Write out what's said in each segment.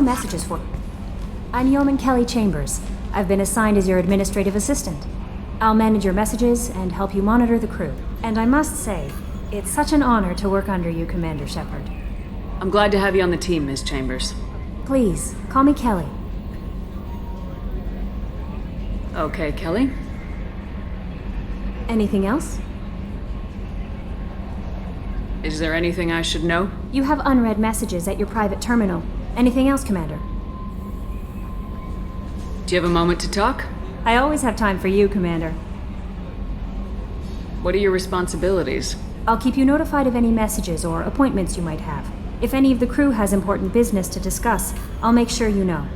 messages for... I'm Yeoman Kelly Chambers. I've been assigned as your administrative assistant. I'll manage your messages and help you monitor the crew. And I must say, it's such an honor to work under you, Commander Shepard. I'm glad to have you on the team, Ms. Chambers. Please, call me Kelly. Okay, Kelly. Anything else? Is there anything I should know? You have unread messages at your private terminal. Anything else, Commander? Do you have a moment to talk? I always have time for you, Commander. What are your responsibilities? I'll keep you notified of any messages or appointments you might have. If any of the crew has important business to discuss, I'll make sure you know.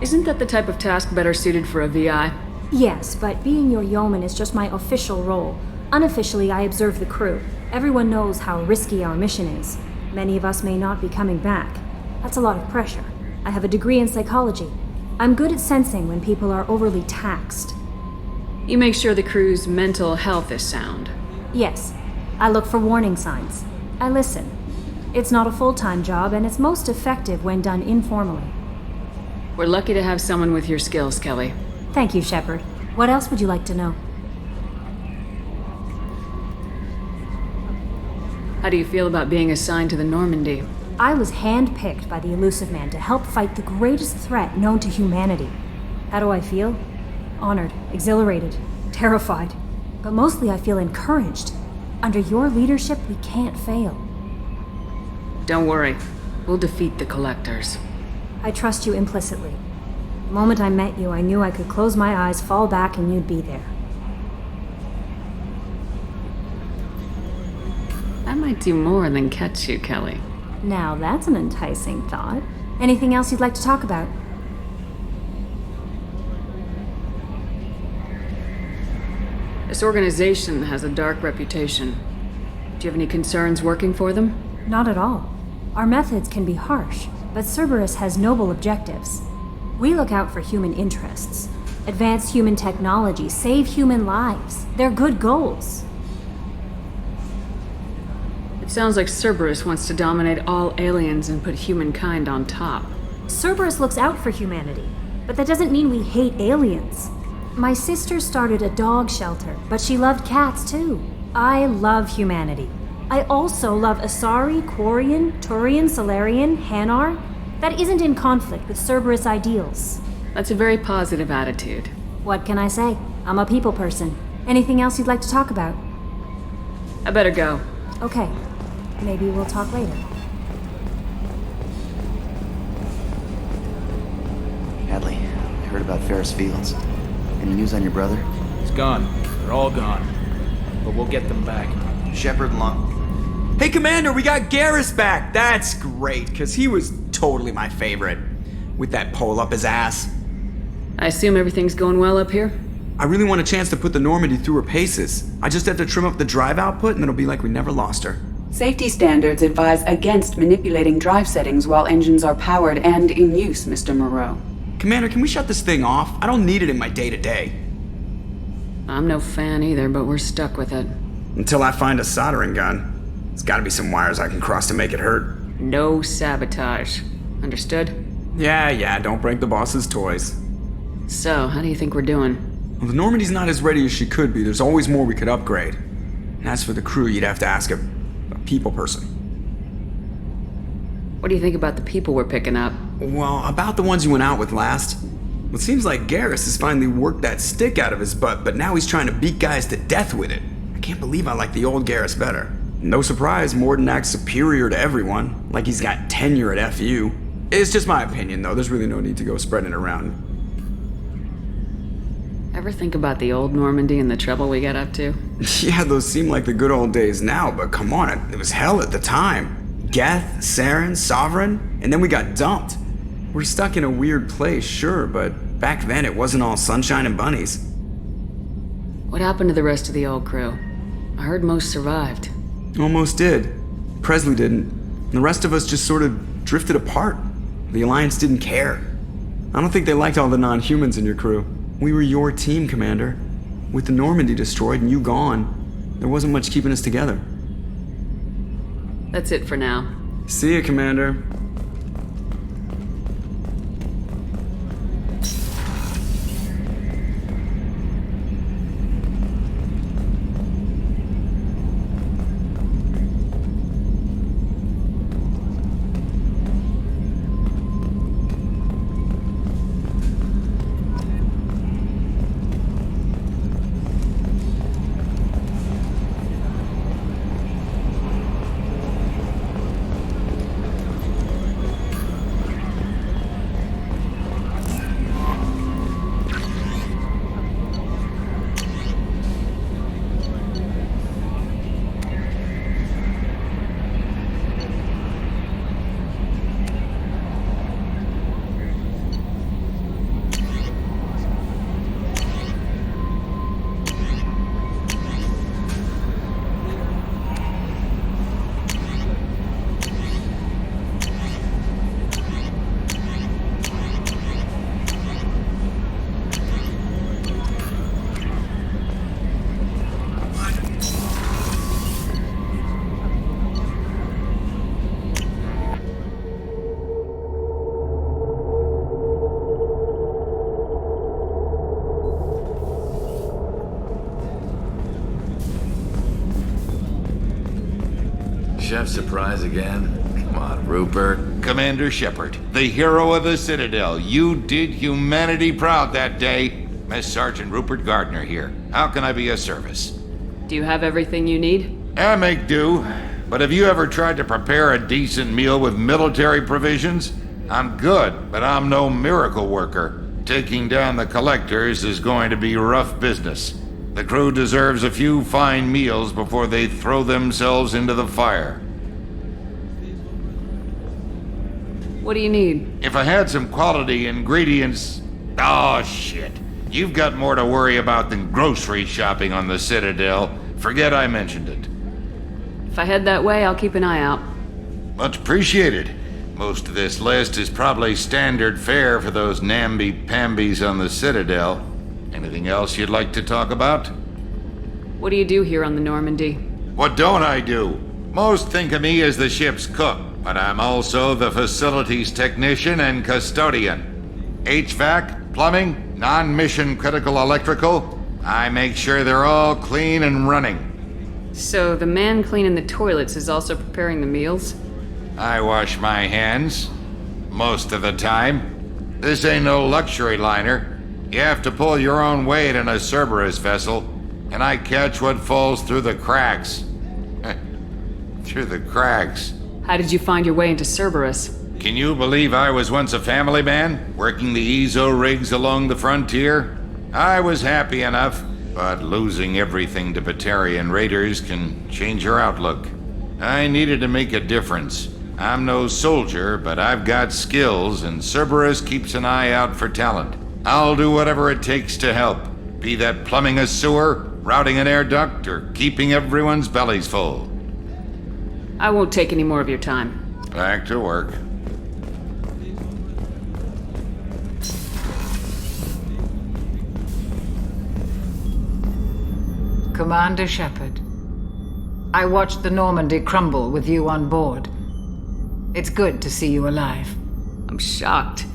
Isn't that the type of task better suited for a VI? Yes, but being your yeoman is just my official role. Unofficially, I observe the crew. Everyone knows how risky our mission is. Many of us may not be coming back. That's a lot of pressure. I have a degree in psychology. I'm good at sensing when people are overly taxed. You make sure the crew's mental health is sound. Yes. I look for warning signs. I listen. It's not a full-time job, and it's most effective when done informally. We're lucky to have someone with your skills, Kelly. Thank you, Shepard. What else would you like to know? How do you feel about being assigned to the Normandy? I was handpicked by the Elusive Man to help fight the greatest threat known to humanity. How do I feel? Honored, exhilarated, terrified. But mostly I feel encouraged. Under your leadership, we can't fail. Don't worry. We'll defeat the Collectors. I trust you implicitly. The moment I met you, I knew I could close my eyes, fall back, and you'd be there. I might do more than catch you, Kelly. Now that's an enticing thought. Anything else you'd like to talk about? This organization has a dark reputation. Do you have any concerns working for them? Not at all. Our methods can be harsh, but Cerberus has noble objectives. We look out for human interests, advance human technology, save human lives. They're good goals. It sounds like Cerberus wants to dominate all aliens and put humankind on top. Cerberus looks out for humanity, but that doesn't mean we hate aliens. My sister started a dog shelter, but she loved cats too. I love humanity. I also love Asari, Quarian, Turian, Solarian, Hanar. That isn't in conflict with Cerberus ideals. That's a very positive attitude. What can I say? I'm a people person. Anything else you'd like to talk about? I better go. Okay. Maybe we'll talk later. Hadley, I heard about Ferris Fields. Any news on your brother? He's gone. They're all gone. But we'll get them back. Shepard Long. Hey, Commander, we got Garrus back! That's great, because he was totally my favorite. With that pole up his ass. I assume everything's going well up here? I really want a chance to put the Normandy through her paces. I just have to trim up the drive output and it'll be like we never lost her. Safety standards advise against manipulating drive settings while engines are powered and in use, Mr. Moreau. Commander, can we shut this thing off? I don't need it in my day-to-day. I'm no fan either, but we're stuck with it. Until I find a soldering gun. There's gotta be some wires I can cross to make it hurt. No sabotage. Understood? Yeah, don't break the boss's toys. So, how do you think we're doing? Well, the Normandy's not as ready as she could be. There's always more we could upgrade. And as for the crew, you'd have to ask a people person. What do you think about the people we're picking up? Well, about the ones you went out with last. Well, it seems like Garrus has finally worked that stick out of his butt, but now he's trying to beat guys to death with it. I can't believe I like the old Garrus better. No surprise, Morden acts superior to everyone, like he's got tenure at FU. It's just my opinion, though. There's really no need to go spreading it around. Ever think about the old Normandy and the trouble we got up to? Yeah, those seem like the good old days now, but come on, it was hell at the time. Geth, Saren, Sovereign, and then we got dumped. We're stuck in a weird place, sure, but back then it wasn't all sunshine and bunnies. What happened to the rest of the old crew? I heard most survived. Almost did. Presley didn't. The rest of us just sort of drifted apart. The Alliance didn't care. I don't think they liked all the non-humans in your crew. We were your team, Commander. With the Normandy destroyed and you gone, there wasn't much keeping us together. That's it for now. See ya, Commander. chef surprise again? Come on, Rupert. Commander Shepard, the hero of the Citadel. You did humanity proud that day. Mess Sergeant Rupert Gardner here. How can I be of service? Do you have everything you need? I make do. But have you ever tried to prepare a decent meal with military provisions? I'm good, but I'm no miracle worker. Taking down the collectors is going to be rough business. The crew deserves a few fine meals before they throw themselves into the fire. What do you need? If I had some quality ingredients... Oh, shit. You've got more to worry about than grocery shopping on the Citadel. Forget I mentioned it. If I head that way, I'll keep an eye out. Much appreciated. Most of this list is probably standard fare for those namby-pambies on the Citadel. Anything else you'd like to talk about? What do you do here on the Normandy? What don't I do? Most think of me as the ship's cook, but I'm also the facilities technician and custodian. HVAC, plumbing, non-mission critical electrical. I make sure they're all clean and running. So the man cleaning the toilets is also preparing the meals? I wash my hands. Most of the time. This ain't no luxury liner. You have to pull your own weight in a Cerberus vessel, and I catch what falls through the cracks. Through the cracks. How did you find your way into Cerberus? Can you believe I was once a family man, working the EZO rigs along the frontier? I was happy enough, but losing everything to Batarian raiders can change your outlook. I needed to make a difference. I'm no soldier, but I've got skills, and Cerberus keeps an eye out for talent. I'll do whatever it takes to help, be that plumbing a sewer, routing an air duct, or keeping everyone's bellies full. I won't take any more of your time. Back to work. Commander Shepard, I watched the Normandy crumble with you on board. It's good to see you alive. I'm shocked.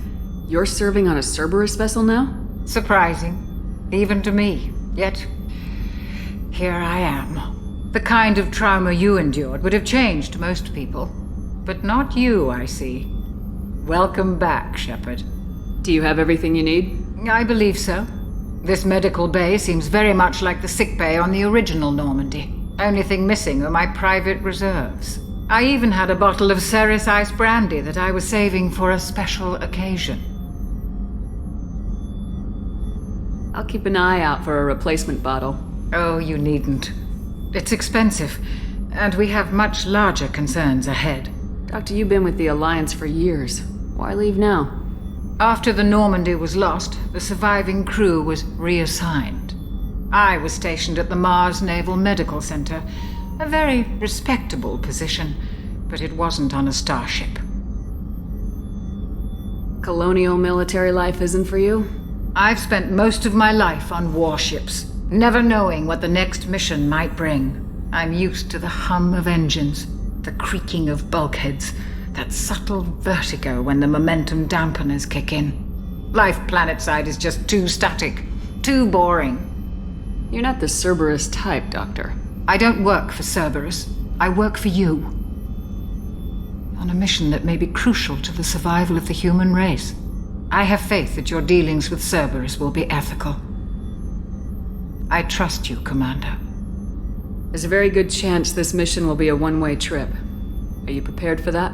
You're serving on a Cerberus vessel now? Surprising, even to me. Yet, here I am. The kind of trauma you endured would have changed most people. But not you, I see. Welcome back, Shepard. Do you have everything you need? I believe so. This medical bay seems very much like the sick bay on the original Normandy. Only thing missing are my private reserves. I even had a bottle of Ceres Ice brandy that I was saving for a special occasion. I'll keep an eye out for a replacement bottle. Oh, you needn't. It's expensive, and we have much larger concerns ahead. Doctor, you've been with the Alliance for years. Why leave now? After the Normandy was lost, the surviving crew was reassigned. I was stationed at the Mars Naval Medical Center, a very respectable position, but it wasn't on a starship. Colonial military life isn't for you? I've spent most of my life on warships, never knowing what the next mission might bring. I'm used to the hum of engines, the creaking of bulkheads, that subtle vertigo when the momentum dampeners kick in. Life planetside is just too static, too boring. You're not the Cerberus type, Doctor. I don't work for Cerberus. I work for you. On a mission that may be crucial to the survival of the human race. I have faith that your dealings with Cerberus will be ethical. I trust you, Commander. There's a very good chance this mission will be a one-way trip. Are you prepared for that?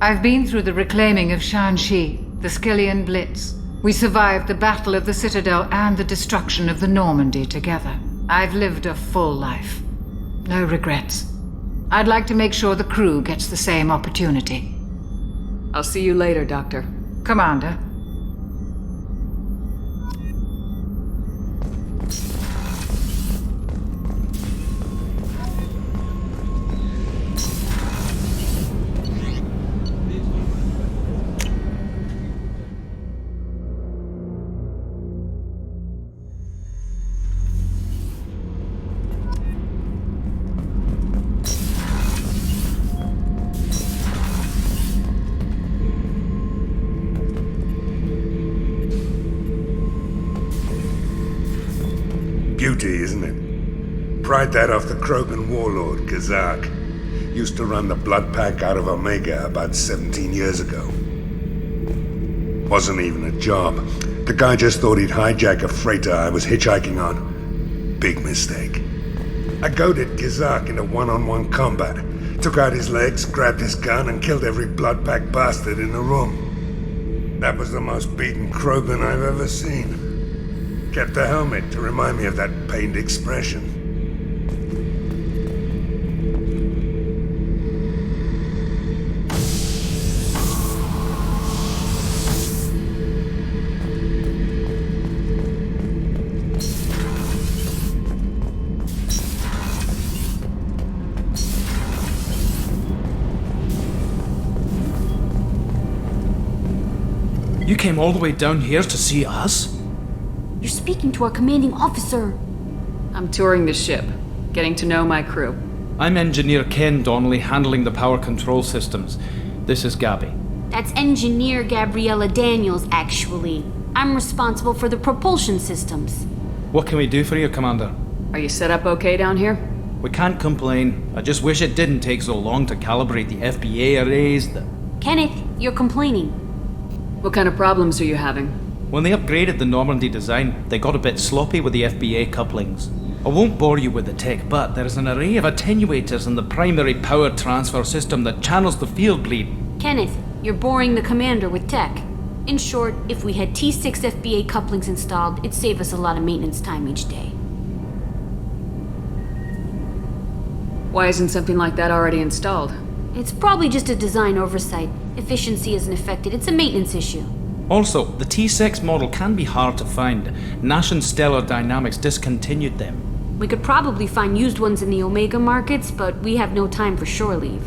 I've been through the reclaiming of Shanxi, the Skillian Blitz. We survived the Battle of the Citadel and the destruction of the Normandy together. I've lived a full life. No regrets. I'd like to make sure the crew gets the same opportunity. I'll see you later, Doctor. Commander. Beauty, isn't it? Pried that off the Krogan warlord, Kazak. Used to run the blood pack out of Omega about 17 years ago. Wasn't even a job. The guy just thought he'd hijack a freighter I was hitchhiking on. Big mistake. I goaded Gizak into one-on-one combat. Took out his legs, grabbed his gun, and killed every blood pack bastard in the room. That was the most beaten Krogan I've ever seen. Kept the helmet to remind me of that pained expression. You came all the way down here to see us? You're speaking to our commanding officer. I'm touring the ship, getting to know my crew. I'm Engineer Ken Donnelly, handling the power control systems. This is Gabby. That's Engineer Gabriella Daniels, actually. I'm responsible for the propulsion systems. What can we do for you, Commander? Are you set up okay down here? We can't complain. I just wish it didn't take so long to calibrate the FBA arrays. Kenneth, you're complaining. What kind of problems are you having? When they upgraded the Normandy design, they got a bit sloppy with the FBA couplings. I won't bore you with the tech, but there is an array of attenuators in the primary power transfer system that channels the field bleed. Kenneth, you're boring the commander with tech. In short, if we had T6 FBA couplings installed, it'd save us a lot of maintenance time each day. Why isn't something like that already installed? It's probably just a design oversight. Efficiency isn't affected, it's a maintenance issue. Also, the T6 model can be hard to find. Nash and Stellar Dynamics discontinued them. We could probably find used ones in the Omega markets, but we have no time for shore leave.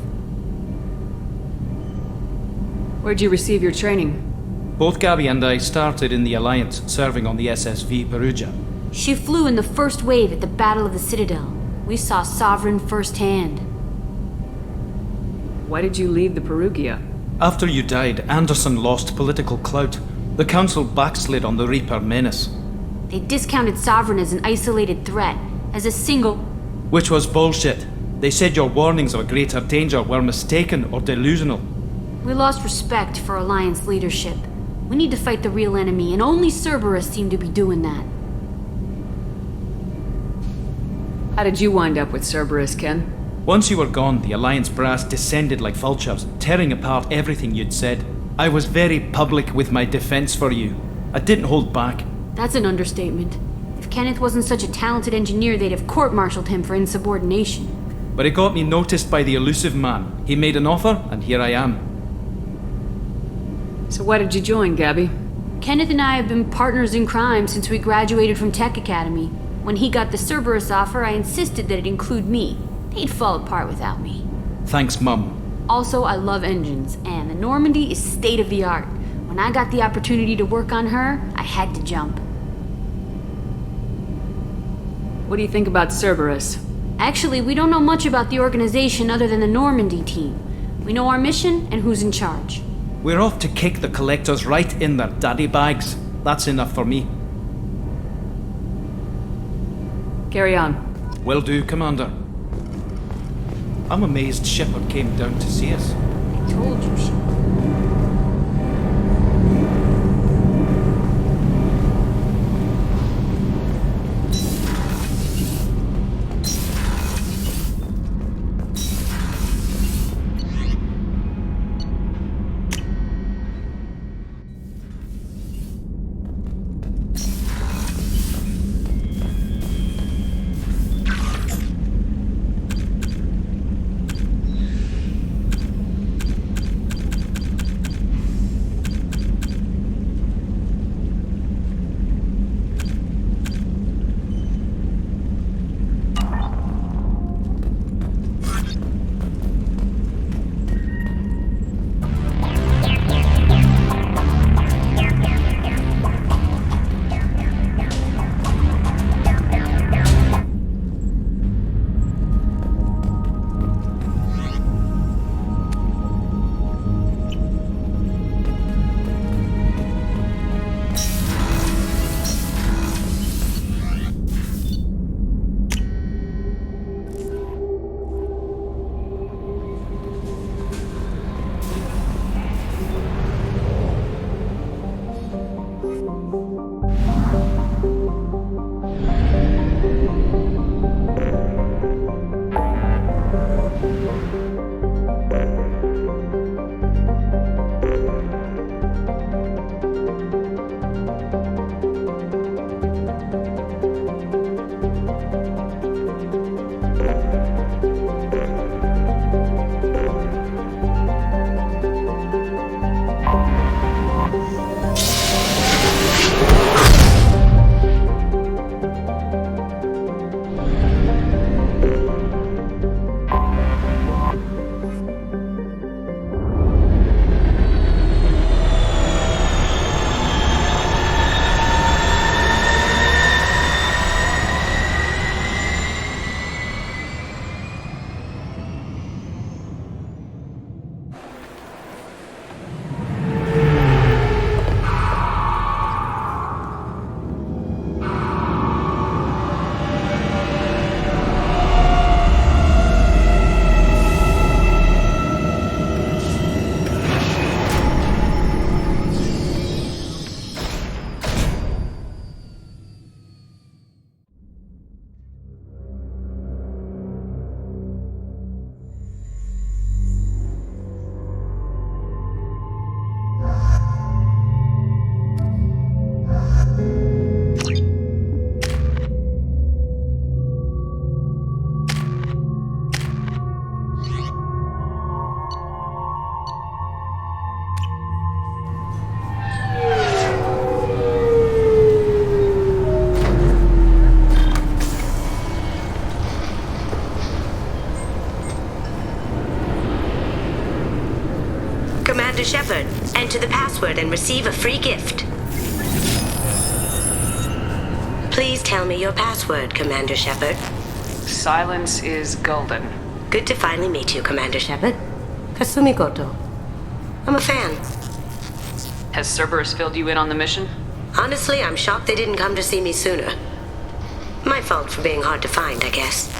Where'd you receive your training? Both Gabby and I started in the Alliance, serving on the SSV Perugia. She flew in the first wave at the Battle of the Citadel. We saw Sovereign firsthand. Why did you leave the Perugia? After you died, Anderson lost political clout. The Council backslid on the Reaper menace. They discounted Sovereign as an isolated threat, as a single... Which was bullshit. They said your warnings of a greater danger were mistaken or delusional. We lost respect for Alliance leadership. We need to fight the real enemy, and only Cerberus seemed to be doing that. How did you wind up with Cerberus, Ken? Once you were gone, the Alliance brass descended like vultures, tearing apart everything you'd said. I was very public with my defense for you. I didn't hold back. That's an understatement. If Kenneth wasn't such a talented engineer, they'd have court-martialed him for insubordination. But it got me noticed by the elusive man. He made an offer, and here I am. So why did you join, Gabby? Kenneth and I have been partners in crime since we graduated from Tech Academy. When he got the Cerberus offer, I insisted that it include me. They'd fall apart without me. Thanks, Mum. Also, I love engines, and the Normandy is state-of-the-art. When I got the opportunity to work on her, I had to jump. What do you think about Cerberus? Actually, we don't know much about the organization other than the Normandy team. We know our mission and who's in charge. We're off to kick the collectors right in their daddy bags. That's enough for me. Carry on. Will do, Commander. I'm amazed Shepard came down to see us. I told you she... password and receive a free gift. Please tell me your password, Commander Shepard. Silence is golden. Good to finally meet you, Commander Shepard. Kasumi Goto. I'm a fan. Has Cerberus filled you in on the mission? Honestly, I'm shocked they didn't come to see me sooner. My fault for being hard to find, I guess.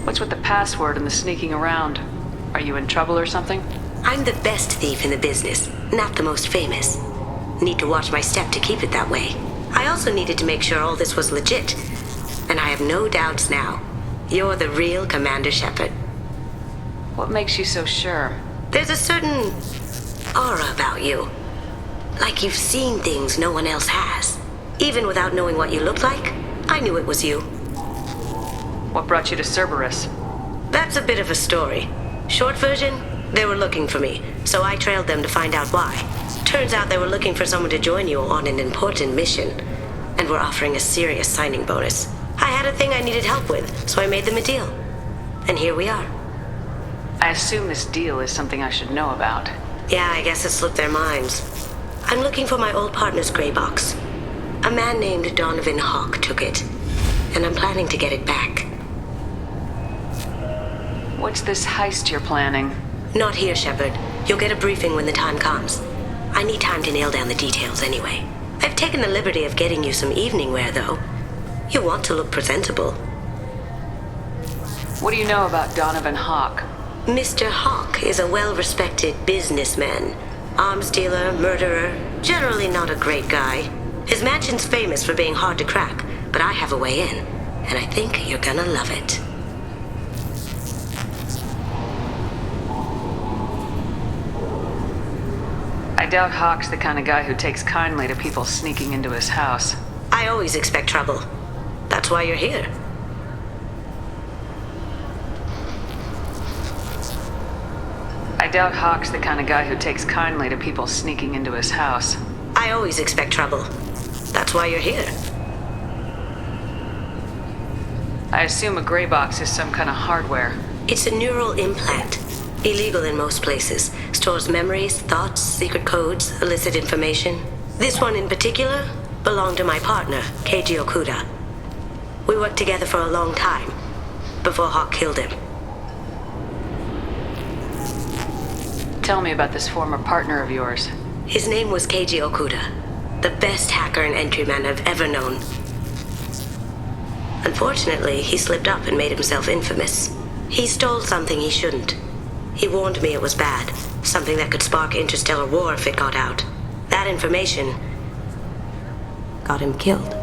What's with the password and the sneaking around? Are you in trouble or something? I'm the best thief in the business, not the most famous. Need to watch my step to keep it that way. I also needed to make sure all this was legit. And I have no doubts now. You're the real Commander Shepard. What makes you so sure? There's a certain aura about you. Like you've seen things no one else has. Even without knowing what you looked like, I knew it was you. What brought you to Cerberus? That's a bit of a story. Short version, they were looking for me, so I trailed them to find out why. Turns out they were looking for someone to join you on an important mission, and were offering a serious signing bonus. I had a thing I needed help with, so I made them a deal. And here we are. I assume this deal is something I should know about. Yeah, I guess it slipped their minds. I'm looking for my old partner's gray box. A man named Donovan Hawk took it, and I'm planning to get it back. What's this heist you're planning? Not here, Shepard. You'll get a briefing when the time comes. I need time to nail down the details anyway. I've taken the liberty of getting you some evening wear, though. You want to look presentable. What do you know about Donovan Hawk? Mr. Hawk is a well-respected businessman. Arms dealer, murderer, generally not a great guy. His mansion's famous for being hard to crack, but I have a way in, and I think you're gonna love it. I doubt Hawk's the kind of guy who takes kindly to people sneaking into his house. I always expect trouble. That's why you're here. I doubt Hawk's the kind of guy who takes kindly to people sneaking into his house. I always expect trouble. That's why you're here. I assume a gray box is some kind of hardware. It's a neural implant. Illegal in most places. Stores memories, thoughts, secret codes, illicit information. This one in particular belonged to my partner, Keiji Okuda. We worked together for a long time, before Hawk killed him. Tell me about this former partner of yours. His name was Keiji Okuda, the best hacker and entryman I've ever known. Unfortunately, he slipped up and made himself infamous. He stole something he shouldn't. He warned me it was bad, something that could spark interstellar war if it got out. That information got him killed.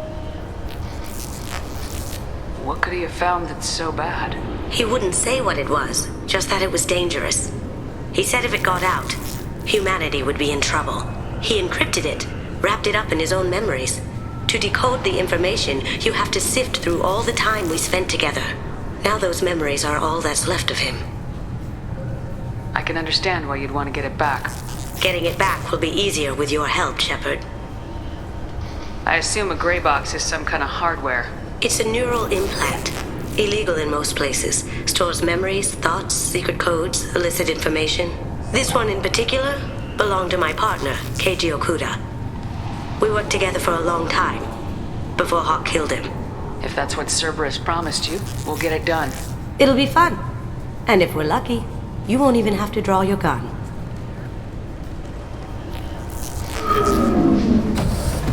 What could he have found that's so bad? He wouldn't say what it was, just that it was dangerous. He said if it got out, humanity would be in trouble. He encrypted it, wrapped it up in his own memories. To decode the information, you have to sift through all the time we spent together. Now those memories are all that's left of him. I can understand why you'd want to get it back. Getting it back will be easier with your help, Shepard. I assume a gray box is some kind of hardware. It's a neural implant. Illegal in most places. Stores memories, thoughts, secret codes, illicit information. This one in particular belonged to my partner, Keiji Okuda. We worked together for a long time, before Hawk killed him. If that's what Cerberus promised you, we'll get it done. It'll be fun. And if we're lucky, you won't even have to draw your gun.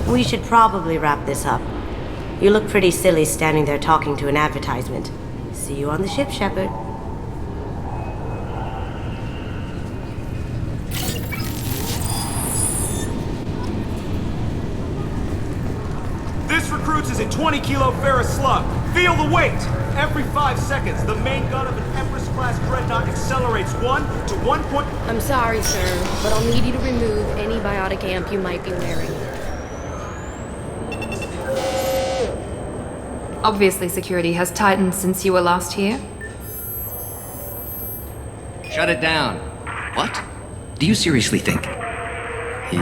We should probably wrap this up. You look pretty silly standing there talking to an advertisement. See you on the ship, Shepard. This recruits is a 20-kilo ferrous slug. Feel the weight! Every 5 seconds, the main gun of an Empress-class dreadnought accelerates 1 to 1 point... I'm sorry, sir, but I'll need you to remove any biotic amp you might be wearing. Obviously, security has tightened since you were last here. Shut it down. What? Do you seriously think?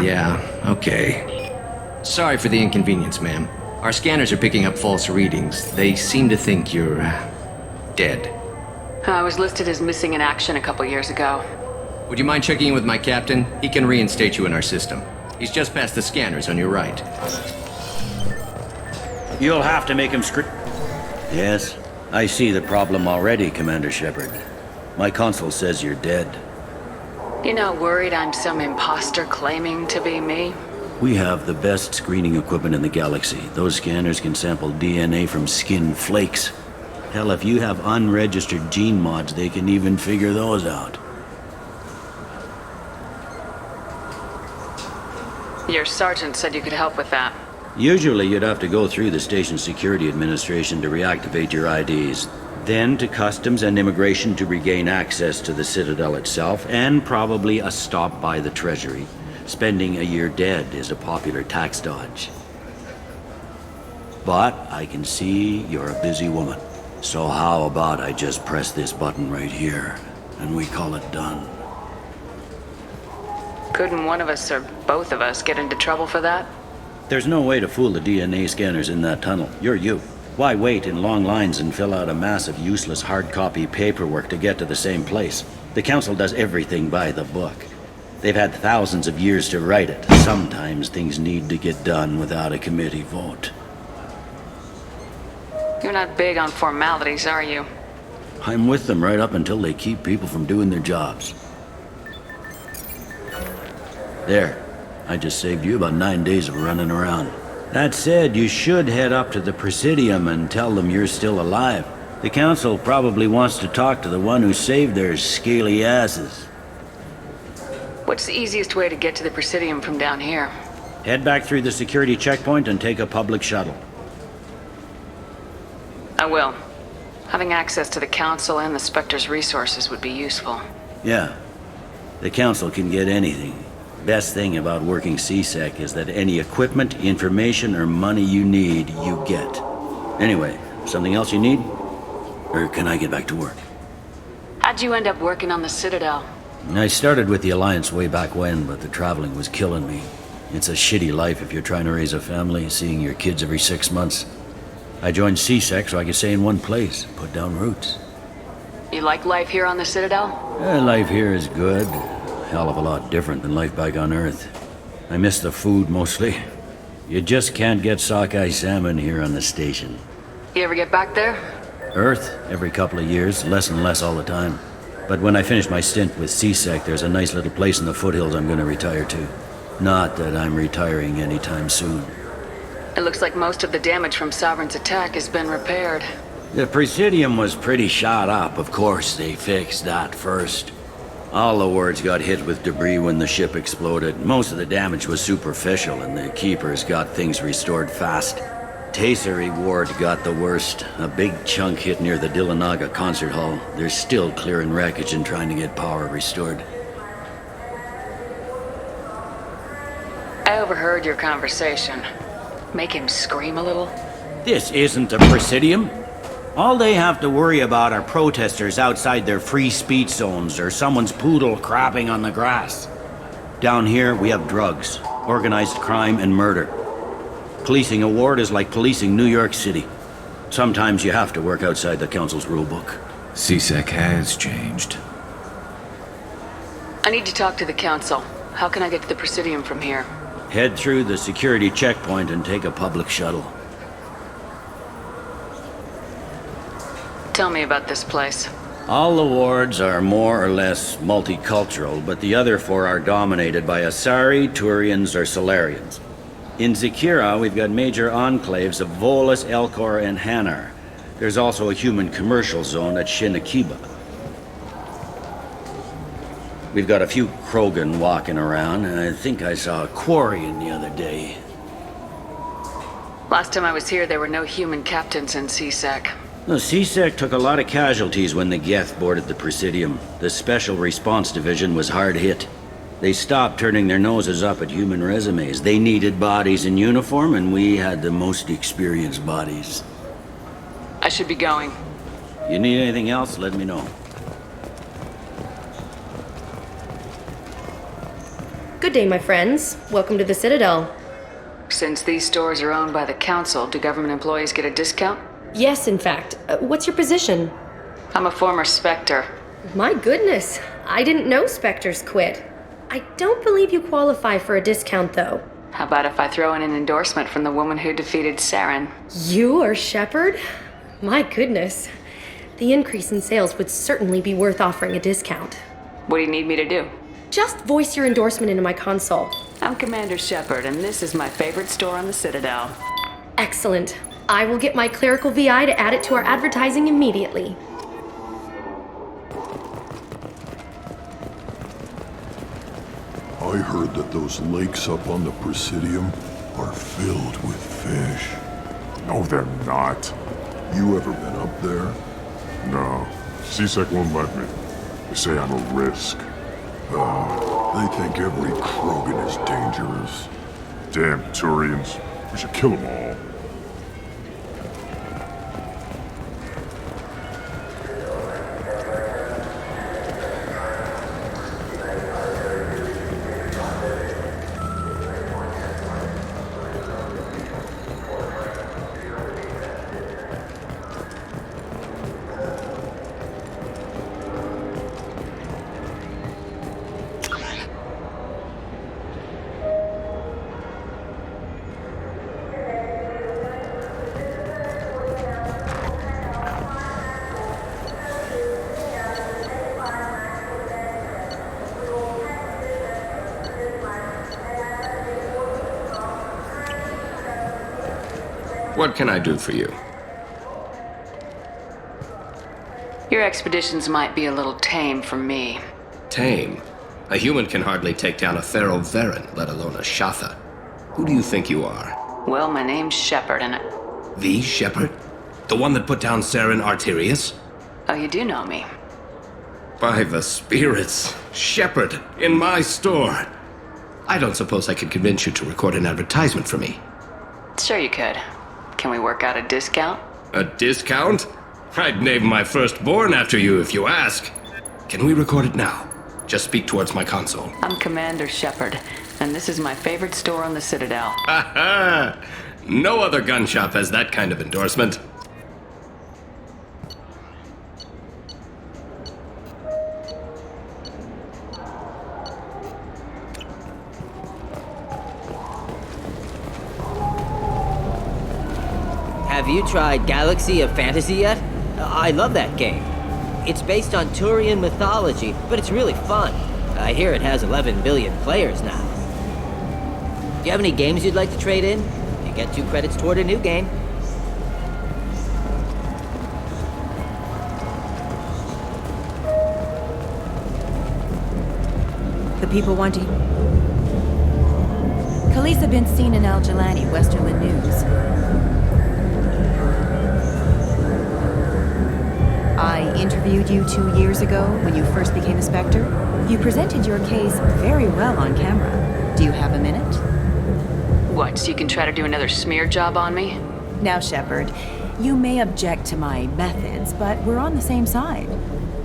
Yeah, okay. Sorry for the inconvenience, ma'am. Our scanners are picking up false readings. They seem to think you're, dead. I was listed as missing in action a couple years ago. Would you mind checking in with my captain? He can reinstate you in our system. He's just past the scanners on your right. You'll have to make him Yes, I see the problem already, Commander Shepard. My console says you're dead. You're not worried I'm some imposter claiming to be me? We have the best screening equipment in the galaxy. Those scanners can sample DNA from skin flakes. Hell, if you have unregistered gene mods, they can even figure those out. Your sergeant said you could help with that. Usually you'd have to go through the station security administration to reactivate your IDs, then to customs and immigration to regain access to the Citadel itself, and probably a stop by the Treasury. Spending a year dead is a popular tax dodge. But I can see you're a busy woman. So how about I just press this button right here, and we call it done? Couldn't one of us or both of us get into trouble for that? There's no way to fool the DNA scanners in that tunnel. You're you. Why wait in long lines and fill out a massive useless hard copy paperwork to get to the same place? The Council does everything by the book. They've had thousands of years to write it. Sometimes things need to get done without a committee vote. You're not big on formalities, are you? I'm with them right up until they keep people from doing their jobs. There. I just saved you about 9 days of running around. That said, you should head up to the Presidium and tell them you're still alive. The Council probably wants to talk to the one who saved their scaly asses. What's the easiest way to get to the Presidium from down here? Head back through the security checkpoint and take a public shuttle. I will. Having access to the Council and the Spectre's resources would be useful. Yeah. The Council can get anything. Best thing about working CSEC is that any equipment, information, or money you need, you get. Anyway, something else you need? Or can I get back to work? How'd you end up working on the Citadel? I started with the Alliance way back when, but the traveling was killing me. It's a shitty life if you're trying to raise a family, seeing your kids every 6 months. I joined CSEC so I could stay in one place, put down roots. You like life here on the Citadel? Life here is good. Hell of a lot different than life back on Earth. I miss the food mostly. You just can't get sockeye salmon here on the station. You ever get back there? Earth, every couple of years, less and less all the time. But when I finish my stint with CSEC, there's a nice little place in the foothills I'm gonna retire to. Not that I'm retiring anytime soon. It looks like most of the damage from Sovereign's attack has been repaired. The Presidium was pretty shot up, of course. They fixed that first. All the wards got hit with debris when the ship exploded. Most of the damage was superficial, and the Keepers got things restored fast. Tasery Ward got the worst. A big chunk hit near the Dillanaga concert hall. They're still clearing wreckage and trying to get power restored. I overheard your conversation. Make him scream a little? This isn't a Presidium. All they have to worry about are protesters outside their free speech zones or someone's poodle crapping on the grass. Down here, we have drugs, organized crime, and murder. Policing a ward is like policing New York City. Sometimes you have to work outside the Council's rulebook. CSEC has changed. I need to talk to the Council. How can I get to the Presidium from here? Head through the security checkpoint and take a public shuttle. Tell me about this place. All the wards are more or less multicultural, but the other 4 are dominated by Asari, Turians, or Solarians. In Zakira, we've got major enclaves of Volus, Elcor, and Hanar. There's also a human commercial zone at Shinakiba. We've got a few Krogan walking around, and I think I saw a Quarian the other day. Last time I was here, there were no human captains in CSEC. The CSEC took a lot of casualties when the Geth boarded the Presidium. The Special Response Division was hard hit. They stopped turning their noses up at human resumes. They needed bodies in uniform, and we had the most experienced bodies. I should be going. You need anything else, let me know. Good day, my friends. Welcome to the Citadel. Since these stores are owned by the Council, do government employees get a discount? Yes, in fact. What's your position? I'm a former Spectre. My goodness. I didn't know Spectres quit. I don't believe you qualify for a discount, though. How about if I throw in an endorsement from the woman who defeated Saren? You are Shepard? My goodness. The increase in sales would certainly be worth offering a discount. What do you need me to do? Just voice your endorsement into my console. I'm Commander Shepard, and this is my favorite store on the Citadel. Excellent. I will get my clerical VI to add it to our advertising immediately. I heard that those lakes up on the Presidium are filled with fish. No, they're not. You ever been up there? No. CSEC won't let me. They say I'm a risk. They think every Krogan is dangerous. Damn Turians. We should kill them all. What can I do for you? Your expeditions might be a little tame for me. Tame? A human can hardly take down a Pharaoh Varen, let alone a Shatha. Who do you think you are? Well, my name's Shepard, and The Shepard? The one that put down Saren Arterius? Oh, you do know me. By the spirits, Shepard, in my store. I don't suppose I could convince you to record an advertisement for me. Sure you could. Can we work out a discount? A discount? I'd name my firstborn after you if you ask. Can we record it now? Just speak towards my console. I'm Commander Shepard, and this is my favorite store on the Citadel. Ha ha! No other gun shop has that kind of endorsement. Have you tried Galaxy of Fantasy yet? I love that game. It's based on Turian mythology, but it's really fun. I hear it has 11 billion players now. Do you have any games you'd like to trade in? You get 2 credits toward a new game. The people want to... Khaleesa been seen in Al Jalani, Westerland News. I interviewed you 2 years ago when you first became a Spectre. You presented your case very well on camera. Do you have a minute? What, so you can try to do another smear job on me? Now, Shepard, you may object to my methods, but we're on the same side.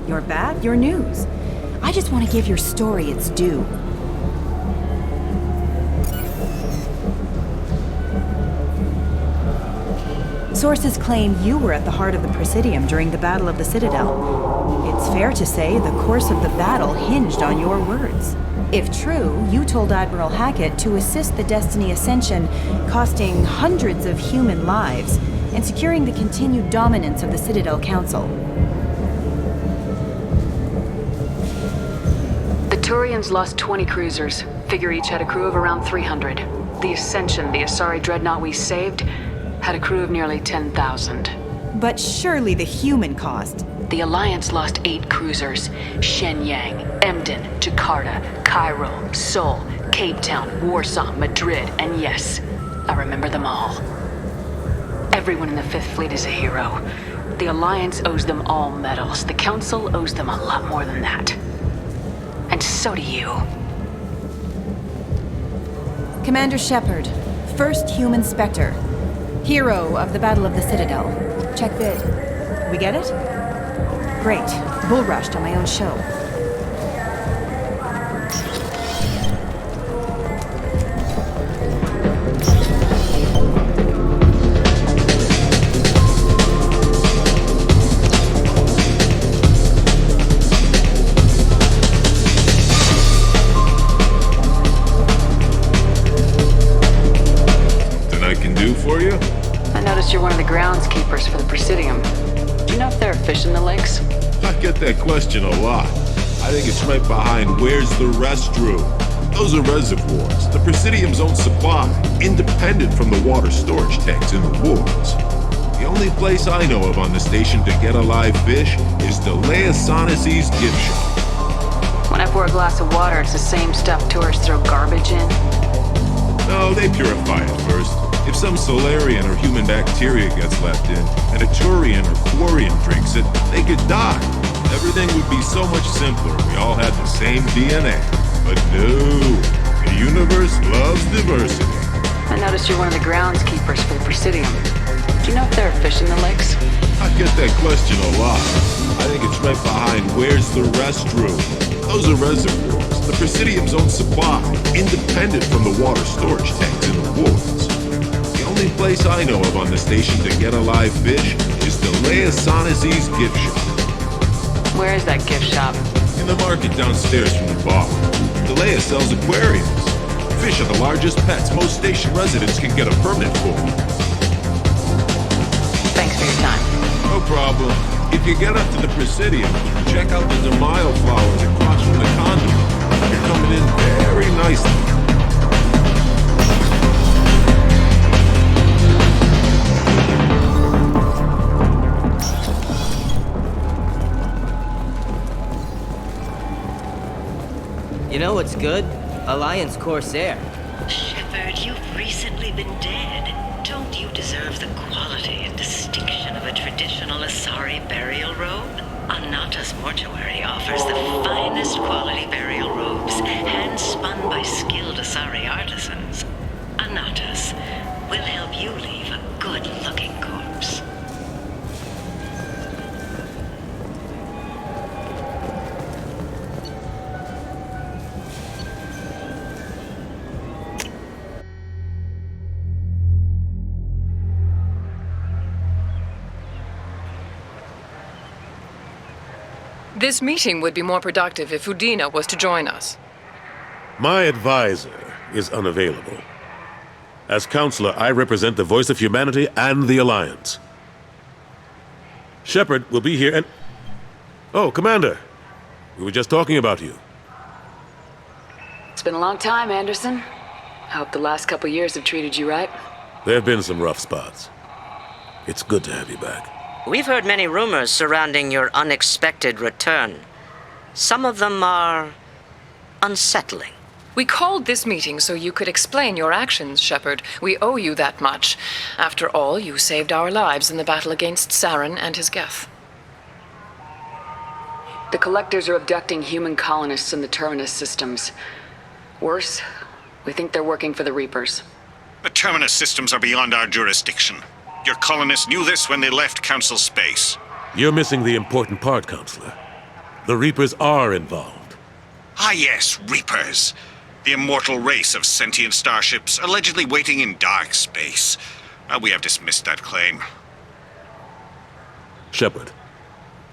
You're bad, you're news. I just want to give your story its due. Sources claim you were at the heart of the Presidium during the Battle of the Citadel. It's fair to say the course of the battle hinged on your words. If true, you told Admiral Hackett to assist the Destiny Ascension, costing hundreds of human lives, and securing the continued dominance of the Citadel Council. The Turians lost 20 cruisers. Figure each had a crew of around 300. The Ascension, the Asari dreadnought we saved, had a crew of nearly 10,000. But surely the human cost. The Alliance lost 8 cruisers. Shenyang, Emden, Jakarta, Cairo, Seoul, Cape Town, Warsaw, Madrid, and yes, I remember them all. Everyone in the 5th Fleet is a hero. The Alliance owes them all medals. The Council owes them a lot more than that. And so do you. Commander Shepard, first human Spectre. Hero of the Battle of the Citadel. Check bid. We get it? Great. Bull rushed on my own show. I noticed you're one of the groundskeepers for the Presidium. Do you know if there are fish in the lakes? I get that question a lot. I think it's right behind where's the restroom. Those are reservoirs, the Presidium's own supply, independent from the water storage tanks in the wards. The only place I know of on the station to get a live fish is Delea Sonesi's gift shop. When I pour a glass of water, it's the same stuff tourists throw garbage in? No, they purify it first. If some Solarian or human bacteria gets left in, and a Turian or Quarian drinks it, they could die. Everything would be so much simpler if we all had the same DNA. But no, the universe loves diversity. I noticed you're one of the groundskeepers for the Presidium. Do you know if there are fish in the lakes? I get that question a lot. I think it's right behind where's the restroom. Those are reservoirs, the Presidium's own supply, independent from the water storage tanks in the wards. The only place I know of on the station to get a live fish is Delea Sonesi's gift shop. Where is that gift shop? In the market downstairs from the bar. Delea sells aquariums. Fish are the largest pets most station residents can get a permit for. Thanks for your time. No problem. If you get up to the Presidium, check out the Demile flowers across from the condo. You're coming in very nicely. You know what's good? Alliance Corsair. Shepard, you've recently been dead. Don't you deserve the quality and distinction of a traditional Asari burial robe? Anata's mortuary offers the finest quality burial robes, hand-spun by skilled Asari artisans. Anata's will help you leave a good-looking corpse. This meeting would be more productive if Udina was to join us. My advisor is unavailable. As counselor, I represent the voice of humanity and the Alliance. Shepard will be here and... Oh, Commander! We were just talking about you. It's been a long time, Anderson. I hope the last couple years have treated you right. There have been some rough spots. It's good to have you back. We've heard many rumors surrounding your unexpected return. Some of them are unsettling. We called this meeting so you could explain your actions, Shepard. We owe you that much. After all, you saved our lives in the battle against Saren and his Geth. The Collectors are abducting human colonists in the Terminus systems. Worse, we think they're working for the Reapers. The Terminus systems are beyond our jurisdiction. Your colonists knew this when they left Council space. You're missing the important part, Counselor. The Reapers are involved. Ah yes, Reapers. The immortal race of sentient starships allegedly waiting in dark space. We have dismissed that claim. Shepard,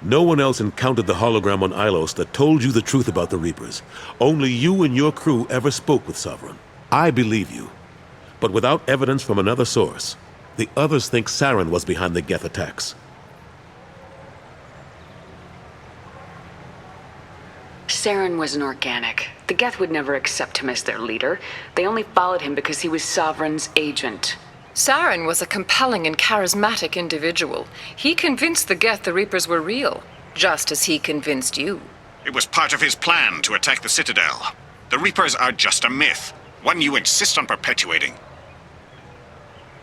no one else encountered the hologram on Ilos that told you the truth about the Reapers. Only you and your crew ever spoke with Sovereign. I believe you. But without evidence from another source, the others think Saren was behind the Geth attacks. Saren was an organic. The Geth would never accept him as their leader. They only followed him because he was Sovereign's agent. Saren was a compelling and charismatic individual. He convinced the Geth the Reapers were real, just as he convinced you. It was part of his plan to attack the Citadel. The Reapers are just a myth, one you insist on perpetuating.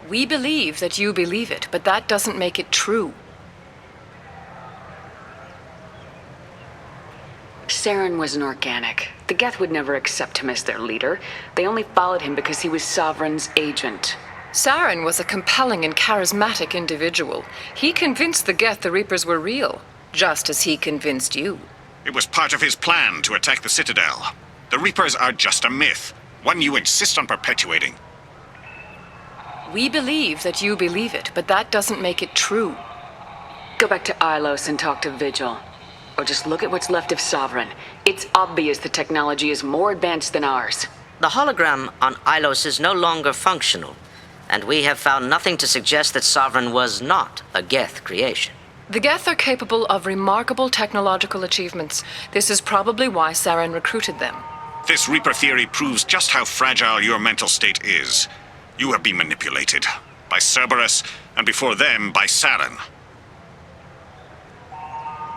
We believe that you believe it, but that doesn't make it true. Saren was an organic. The Geth would never accept him as their leader. They only followed him because he was Sovereign's agent. Saren was a compelling and charismatic individual. He convinced the Geth the Reapers were real, just as he convinced you. It was part of his plan to attack the Citadel. The Reapers are just a myth, one you insist on perpetuating. We believe that you believe it, but that doesn't make it true. Go back to Ilos and talk to Vigil. Or just look at what's left of Sovereign. It's obvious the technology is more advanced than ours. The hologram on Ilos is no longer functional. and we have found nothing to suggest that Sovereign was not a Geth creation. The Geth are capable of remarkable technological achievements. This is probably why Saren recruited them. This Reaper theory proves just how fragile your mental state is. You have been manipulated. By Cerberus, and before them, by Saren.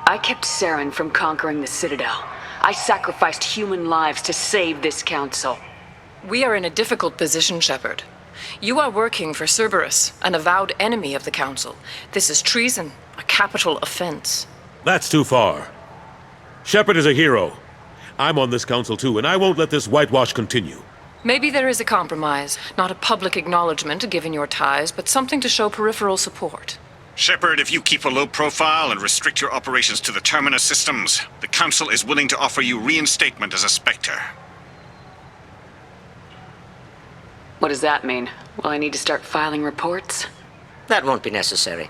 I kept Saren from conquering the Citadel. I sacrificed human lives to save this council. We are in a difficult position, Shepard. You are working for Cerberus, an avowed enemy of the Council. This is treason, a capital offense. That's too far. Shepard is a hero. I'm on this council too, and I won't let this whitewash continue. Maybe there is a compromise. Not a public acknowledgement given your ties, but something to show peripheral support. Shepard, if you keep a low profile and restrict your operations to the Terminus systems, the Council is willing to offer you reinstatement as a Spectre. What does that mean? Will I need to start filing reports? That won't be necessary.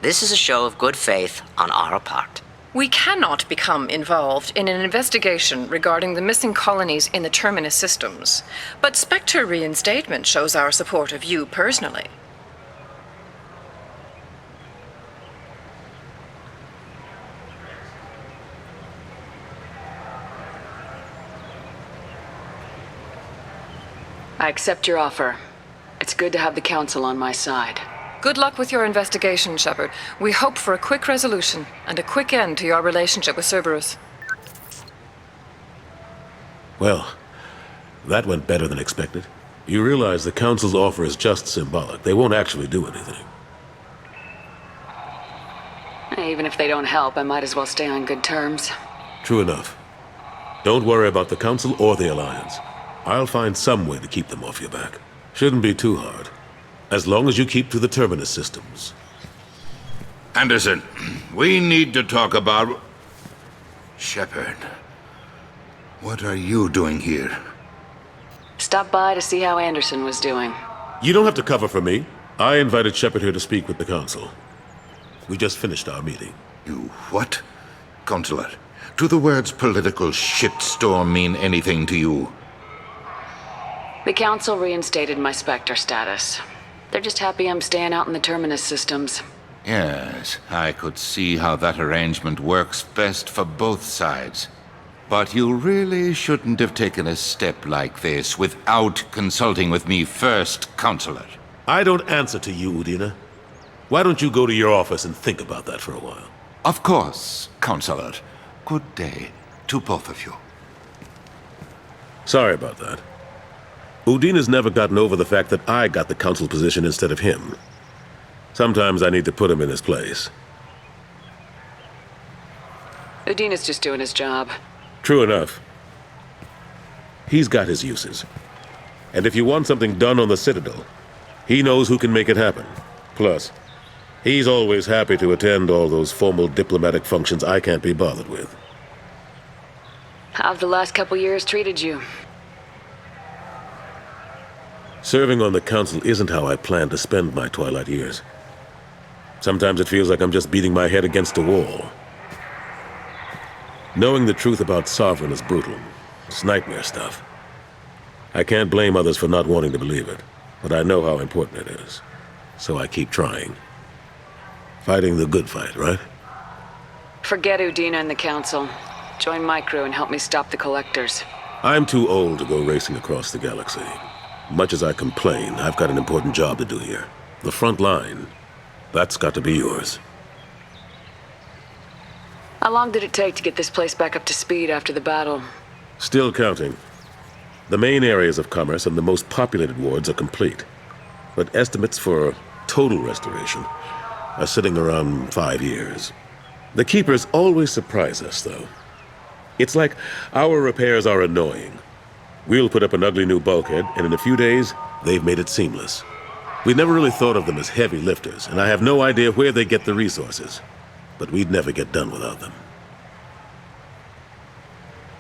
This is a show of good faith on our part. We cannot become involved in an investigation regarding the missing colonies in the Terminus systems, but Spectre reinstatement shows our support of you personally. I accept your offer. It's good to have the Council on my side. Good luck with your investigation, Shepard. We hope for a quick resolution and a quick end to your relationship with Cerberus. Well, that went better than expected. You realize the Council's offer is just symbolic. They won't actually do anything. Even if they don't help, I might as well stay on good terms. True enough. Don't worry about the Council or the Alliance. I'll find some way to keep them off your back. Shouldn't be too hard. As long as you keep to the Terminus systems. Anderson, we need to talk about... Shepard. What are you doing here? Stop by to see how Anderson was doing. You don't have to cover for me. I invited Shepard here to speak with the Council. We just finished our meeting. You what? Counselor, do the words political shitstorm mean anything to you? The Council reinstated my Spectre status. They're just happy I'm staying out in the Terminus systems. Yes, I could see how that arrangement works best for both sides. But you really shouldn't have taken a step like this without consulting with me first, Counselor. I don't answer to you, Udina. Why don't you go to your office and think about that for a while? Of course, Counselor. Good day to both of you. Sorry about that. Udina's never gotten over the fact that I got the Council position instead of him. Sometimes I need to put him in his place. Udina's just doing his job. True enough. He's got his uses. And if you want something done on the Citadel, he knows who can make it happen. Plus, he's always happy to attend all those formal diplomatic functions I can't be bothered with. How have the last couple years treated you? Serving on the Council isn't how I plan to spend my twilight years. Sometimes it feels like I'm just beating my head against a wall. Knowing the truth about Sovereign is brutal. It's nightmare stuff. I can't blame others for not wanting to believe it, but I know how important it is. So I keep trying. Fighting the good fight, right? Forget Udina and the Council. Join my crew and help me stop the Collectors. I'm too old to go racing across the galaxy. Much as I complain, I've got an important job to do here. The front line. That's got to be yours. How long did it take to get this place back up to speed after the battle? Still counting. The main areas of commerce and the most populated wards are complete. But estimates for total restoration are sitting around 5 years. The Keepers always surprise us, though. It's like our repairs are annoying. We'll put up an ugly new bulkhead, and in a few days, they've made it seamless. We never really thought of them as heavy lifters, and I have no idea where they get the resources. But we'd never get done without them.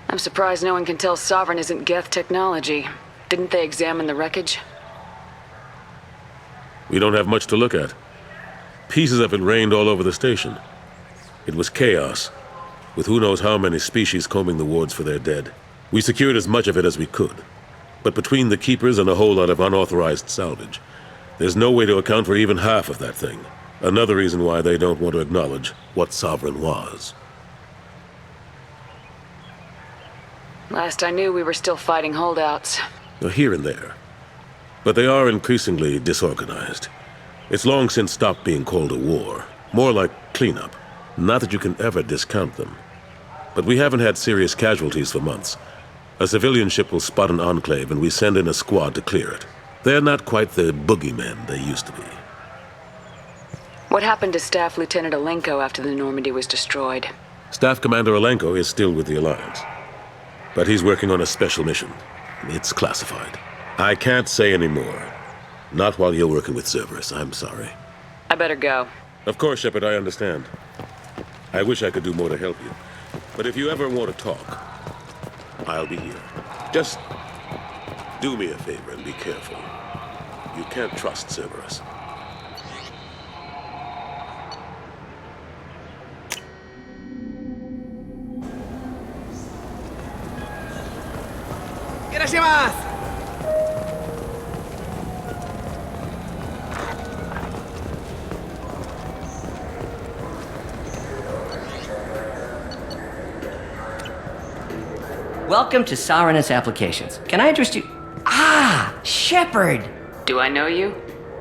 I'm surprised no one can tell Sovereign isn't Geth technology. Didn't they examine the wreckage? We don't have much to look at. Pieces of it rained all over the station. It was chaos, with who knows how many species combing the wards for their dead. We secured as much of it as we could. But between the Keepers and a whole lot of unauthorized salvage, There's no way to account for even half of that thing. Another reason why they don't want to acknowledge what Sovereign was. Last I knew, we were still fighting holdouts. Here and there. But they are increasingly disorganized. It's long since stopped being called a war. More like cleanup. Not that you can ever discount them. But we haven't had serious casualties for months. A civilian ship will spot an enclave and we send in a squad to clear it. They're not quite the boogeymen they used to be. What happened to Staff Lieutenant Alenko after the Normandy was destroyed? Staff Commander Alenko is still with the Alliance. But he's working on a special mission. It's classified. I can't say any more. Not while you're working with Cerberus, I'm sorry. I better go. Of course, Shepard, I understand. I wish I could do more to help you. But if you ever want to talk, I'll be here. Just do me a favor and be careful. You can't trust Cerberus. Welcome to Sarenus Applications. Can I interest you? Ah, Shepard! Do I know you?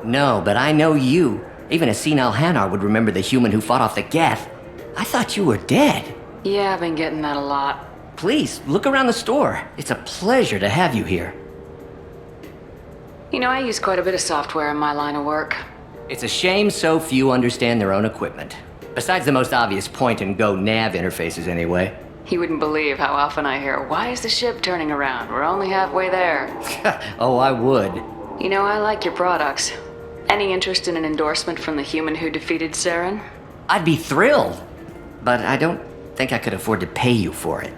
No, but I know you. Even a senile Hanar would remember the human who fought off the Geth. I thought you were dead. Yeah, I've been getting that a lot. Please, look around the store. It's a pleasure to have you here. You know, I use quite a bit of software in my line of work. It's a shame so few understand their own equipment. Besides the most obvious point-and-go nav interfaces, anyway. You wouldn't believe how often I hear, "Why is the ship turning around? We're only halfway there." Oh, I would. You know, I like your products. Any interest in an endorsement from the human who defeated Saren? I'd be thrilled. But I don't think I could afford to pay you for it.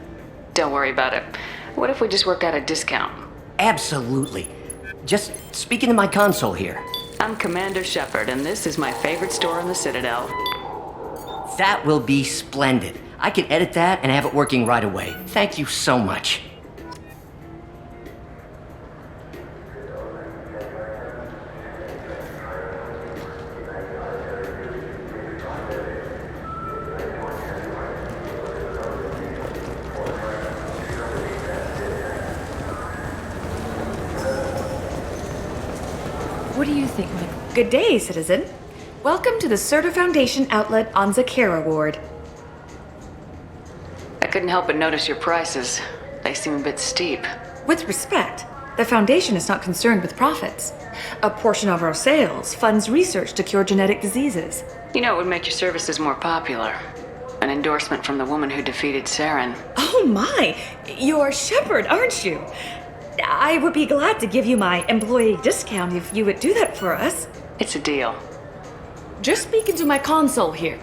Don't worry about it. What if we just work out a discount? Absolutely. Just speak into my console here. I'm Commander Shepard, and this is my favorite store in the Citadel. That will be splendid. I can edit that and have it working right away. Thank you so much. What do you think, Michael? Good day, citizen. Welcome to the Certa Foundation outlet on Zakera Ward. I couldn't help but notice your prices. They seem a bit steep. With respect, the Foundation is not concerned with profits. A portion of our sales funds research to cure genetic diseases. You know, it would make your services more popular. An endorsement from the woman who defeated Saren. Oh my! You're Shepard, aren't you? I would be glad to give you my employee discount if you would do that for us. It's a deal. Just speak into my console here.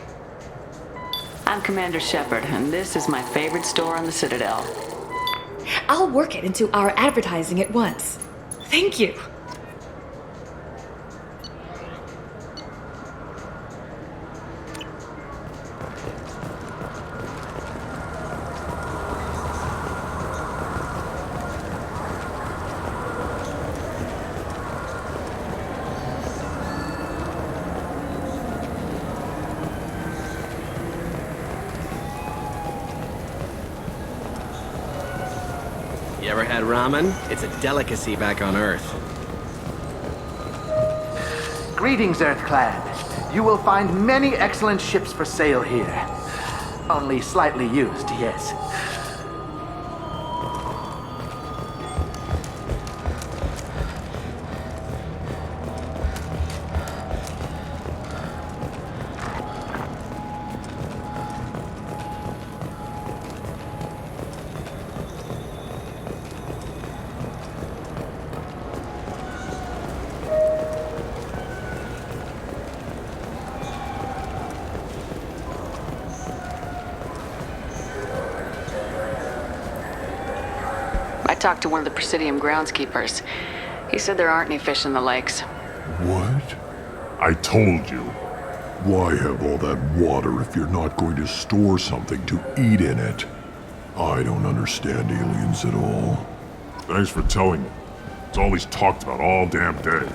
I'm Commander Shepard, and this is my favorite store on the Citadel. I'll work it into our advertising at once. Thank you. You ever had ramen? It's a delicacy back on Earth. Greetings, Earth-clad. You will find many excellent ships for sale here. Only slightly used, yes. I talked to one of the Presidium groundskeepers. He said there aren't any fish in the lakes. What? I told you. Why have all that water if you're not going to store something to eat in it? I don't understand aliens at all. Thanks for telling me. It's all he's talked about all damn day.